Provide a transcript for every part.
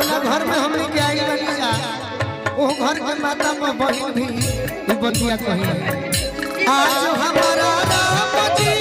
जौना घर में हमने के आई बनी जा वो घर के माता में बहन भी ई बतिया कही आज हमारा राम जी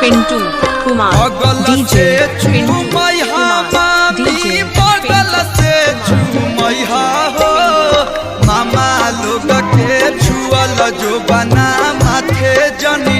पिंटू कुमार डीजे पिंटू कुमार डीजे बगल से झूमैया हो मामा लोग के छुअल जो बना माथे जनी